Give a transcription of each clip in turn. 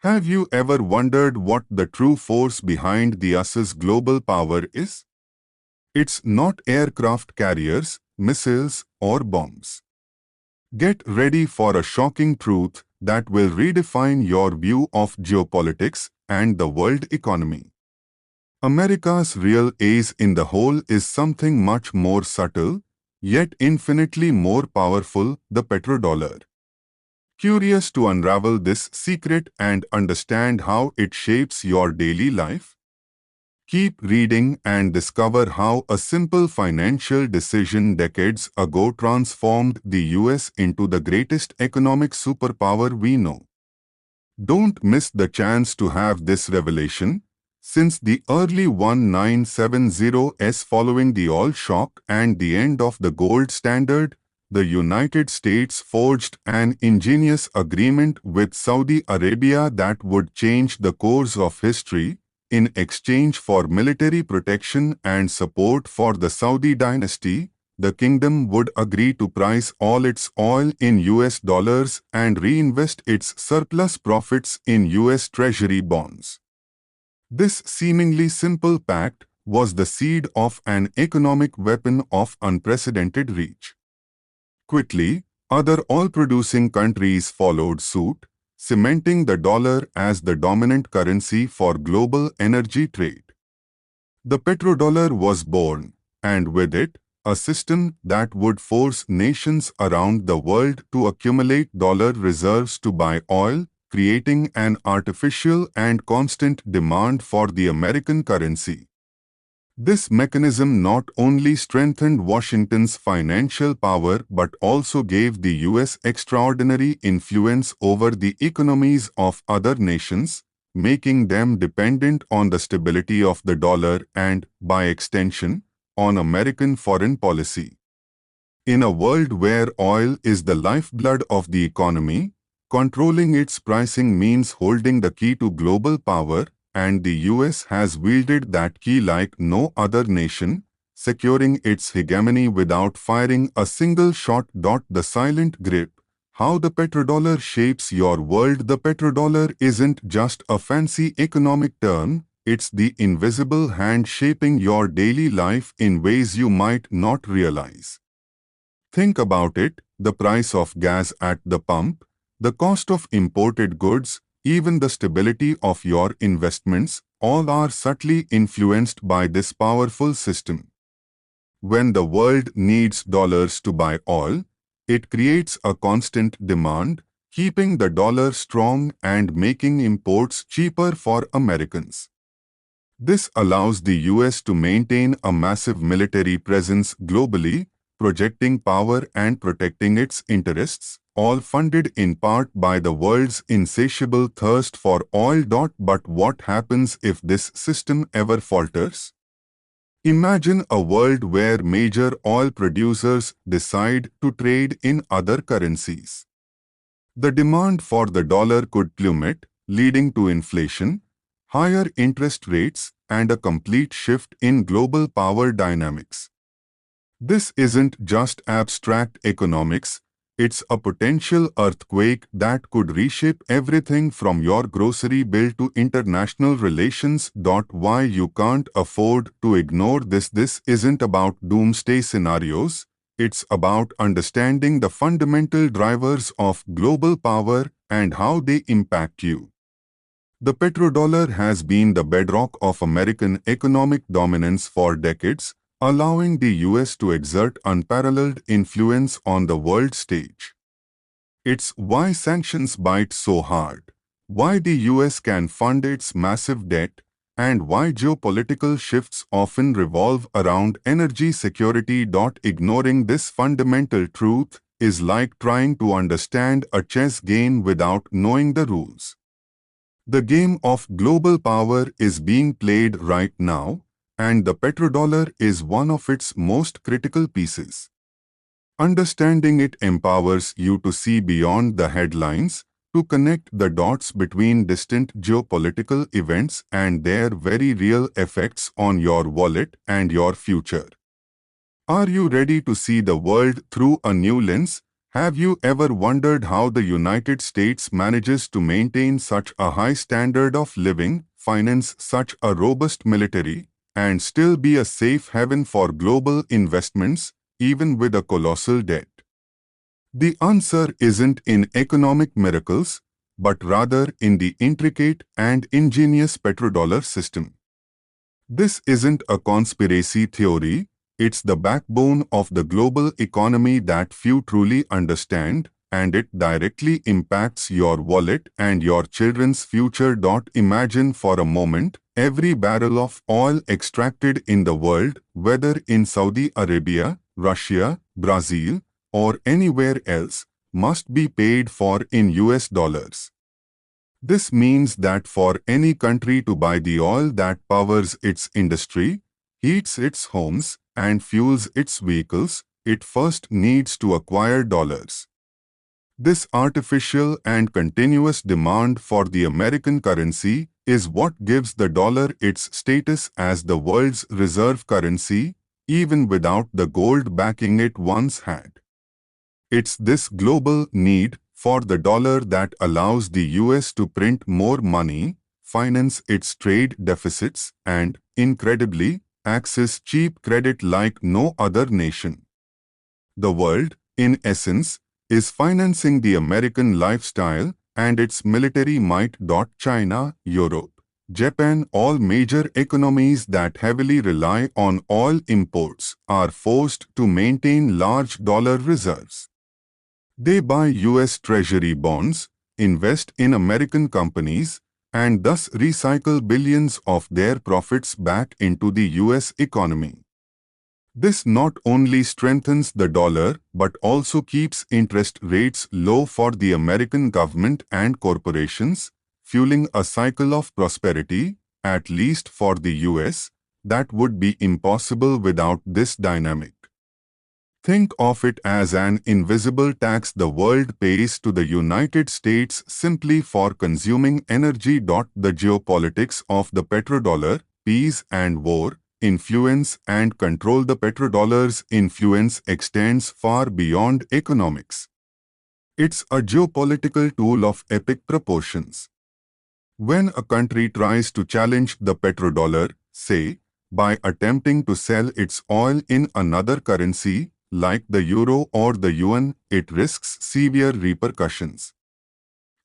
Have you ever wondered what the true force behind the US's global power is? It's not aircraft carriers, missiles, or bombs. Get ready for a shocking truth that will redefine your view of geopolitics and the world economy. America's real ace in the hole is something much more subtle, yet infinitely more powerful: the petrodollar. Curious to unravel this secret and understand how it shapes your daily life? Keep reading and discover how a simple financial decision decades ago transformed the US into the greatest economic superpower we know. Don't miss the chance to have this revelation. Since the early 1970s, following the oil shock and the end of the gold standard, the United States forged an ingenious agreement with Saudi Arabia that would change the course of history. In exchange for military protection and support for the Saudi dynasty, the kingdom would agree to price all its oil in US dollars and reinvest its surplus profits in US Treasury bonds. This seemingly simple pact was the seed of an economic weapon of unprecedented reach. Quickly, other oil-producing countries followed suit, cementing the dollar as the dominant currency for global energy trade. The petrodollar was born, and with it, a system that would force nations around the world to accumulate dollar reserves to buy oil, creating an artificial and constant demand for the American currency. This mechanism not only strengthened Washington's financial power but also gave the US extraordinary influence over the economies of other nations, making them dependent on the stability of the dollar and, by extension, on American foreign policy. In a world where oil is the lifeblood of the economy, controlling its pricing means holding the key to global power, and the US has wielded that key like no other nation, securing its hegemony without firing a single shot. The silent grip. How the petrodollar shapes your world. The petrodollar isn't just a fancy economic term, it's the invisible hand shaping your daily life in ways you might not realize. Think about it: the price of gas at the pump, the cost of imported goods, even the stability of your investments, all are subtly influenced by this powerful system. When the world needs dollars to buy oil, it creates a constant demand, keeping the dollar strong and making imports cheaper for Americans. This allows the US to maintain a massive military presence globally, projecting power and protecting its interests, all funded in part by the world's insatiable thirst for oil. But what happens if this system ever falters? Imagine a world where major oil producers decide to trade in other currencies. The demand for the dollar could plummet, leading to inflation, higher interest rates, and a complete shift in global power dynamics. This isn't just abstract economics, it's a potential earthquake that could reshape everything from your grocery bill to international relations. Why you can't afford to ignore this. This isn't about doomsday scenarios, it's about understanding the fundamental drivers of global power and how they impact you. The petrodollar has been the bedrock of American economic dominance for decades, allowing the US to exert unparalleled influence on the world stage. It's why sanctions bite so hard, why the US can fund its massive debt, and why geopolitical shifts often revolve around energy security. Ignoring this fundamental truth is like trying to understand a chess game without knowing the rules. The game of global power is being played right now, and the petrodollar is one of its most critical pieces. Understanding it empowers you to see beyond the headlines, to connect the dots between distant geopolitical events and their very real effects on your wallet and your future. Are you ready to see the world through a new lens? Have you ever wondered how the United States manages to maintain such a high standard of living, finance such a robust military, and still be a safe haven for global investments, even with a colossal debt? The answer isn't in economic miracles, but rather in the intricate and ingenious petrodollar system. This isn't a conspiracy theory, it's the backbone of the global economy that few truly understand, and it directly impacts your wallet and your children's future. Imagine for a moment, every barrel of oil extracted in the world, whether in Saudi Arabia, Russia, Brazil, or anywhere else, must be paid for in US dollars. This means that for any country to buy the oil that powers its industry, heats its homes, and fuels its vehicles, it first needs to acquire dollars. This artificial and continuous demand for the American currency is what gives the dollar its status as the world's reserve currency, even without the gold backing it once had. It's this global need for the dollar that allows the US to print more money, finance its trade deficits, and, incredibly, access cheap credit like no other nation. The world, in essence, is financing the American lifestyle and its military might. China, Europe, Japan, all major economies that heavily rely on oil imports, are forced to maintain large dollar reserves. They buy US Treasury bonds, invest in American companies, and thus recycle billions of their profits back into the US economy. This not only strengthens the dollar but also keeps interest rates low for the American government and corporations, fueling a cycle of prosperity, at least for the US, that would be impossible without this dynamic. Think of it as an invisible tax the world pays to the United States simply for consuming energy. The geopolitics of the petrodollar, peace and war, influence and control. The petrodollar's influence extends far beyond economics. It's a geopolitical tool of epic proportions. When a country tries to challenge the petrodollar, say, by attempting to sell its oil in another currency, like the euro or the yuan, it risks severe repercussions.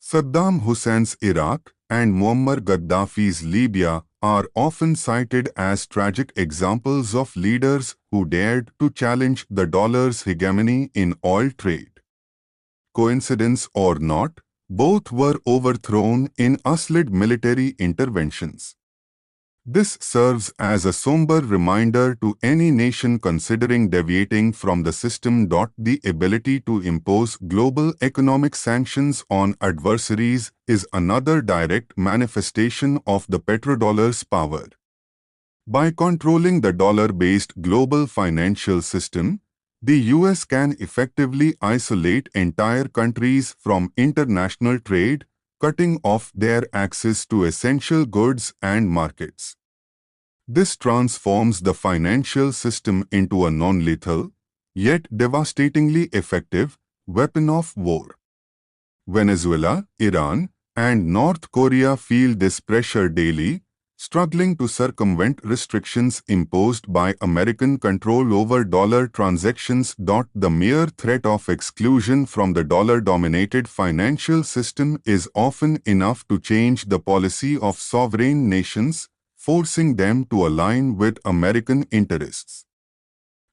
Saddam Hussein's Iraq and Muammar Gaddafi's Libya are often cited as tragic examples of leaders who dared to challenge the dollar's hegemony in oil trade. Coincidence or not, both were overthrown in Assalid military interventions. This serves as a somber reminder to any nation considering deviating from the system. The ability to impose global economic sanctions on adversaries is another direct manifestation of the petrodollar's power. By controlling the dollar-based global financial system, the US can effectively isolate entire countries from international trade, cutting off their access to essential goods and markets. This transforms the financial system into a non-lethal, yet devastatingly effective, weapon of war. Venezuela, Iran, and North Korea feel this pressure daily, struggling to circumvent restrictions imposed by American control over dollar transactions. The mere threat of exclusion from the dollar-dominated financial system is often enough to change the policy of sovereign nations, forcing them to align with American interests.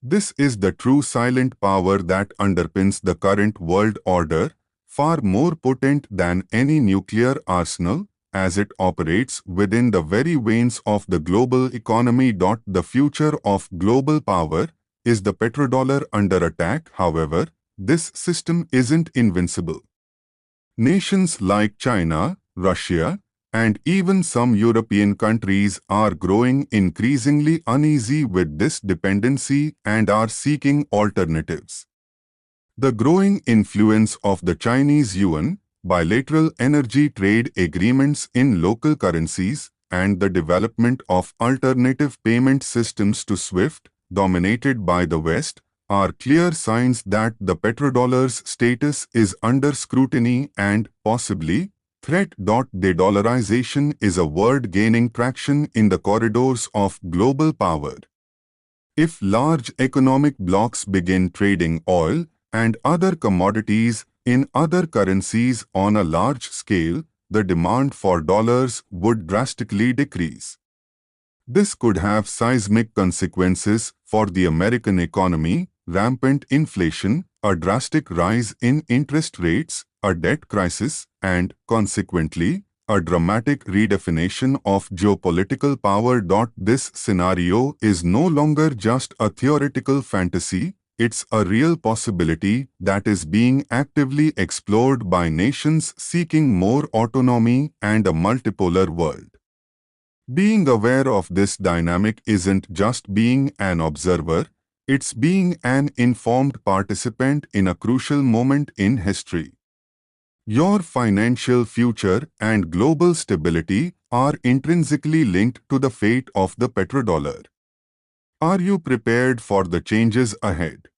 This is the true silent power that underpins the current world order, far more potent than any nuclear arsenal, as it operates within the very veins of the global economy. The future of global power is the petrodollar under attack. However, this system isn't invincible. Nations like China, Russia, and even some European countries are growing increasingly uneasy with this dependency and are seeking alternatives. The growing influence of the Chinese yuan, bilateral energy trade agreements in local currencies, and the development of alternative payment systems to SWIFT, dominated by the West, are clear signs that the petrodollar's status is under scrutiny and, possibly, threat. De-dollarization is a word gaining traction in the corridors of global power. If large economic blocs begin trading oil and other commodities in other currencies on a large scale, the demand for dollars would drastically decrease. This could have seismic consequences for the American economy: rampant inflation, a drastic rise in interest rates, a debt crisis, and, consequently, a dramatic redefinition of geopolitical power. This scenario is no longer just a theoretical fantasy, it's a real possibility that is being actively explored by nations seeking more autonomy and a multipolar world. Being aware of this dynamic isn't just being an observer, it's being an informed participant in a crucial moment in history. Your financial future and global stability are intrinsically linked to the fate of the petrodollar. Are you prepared for the changes ahead?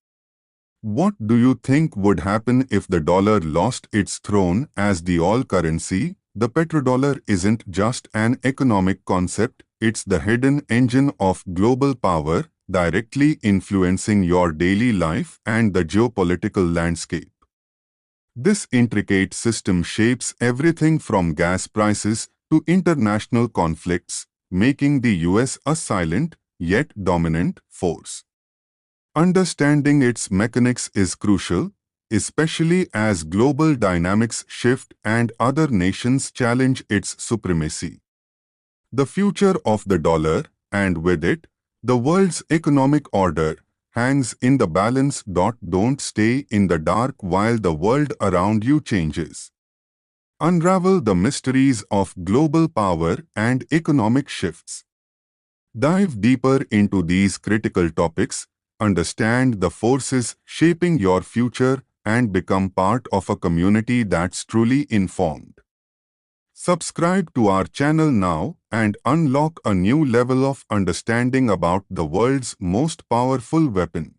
What do you think would happen if the dollar lost its throne as the all currency? The petrodollar isn't just an economic concept, it's the hidden engine of global power, directly influencing your daily life and the geopolitical landscape. This intricate system shapes everything from gas prices to international conflicts, making the US a silent, yet dominant, force. Understanding its mechanics is crucial, especially as global dynamics shift and other nations challenge its supremacy. The future of the dollar, and with it, the world's economic order, hangs in the balance. Don't stay in the dark while the world around you changes. Unravel the mysteries of global power and economic shifts. Dive deeper into these critical topics, understand the forces shaping your future, and become part of a community that's truly informed. Subscribe to our channel now and unlock a new level of understanding about the world's most powerful weapon.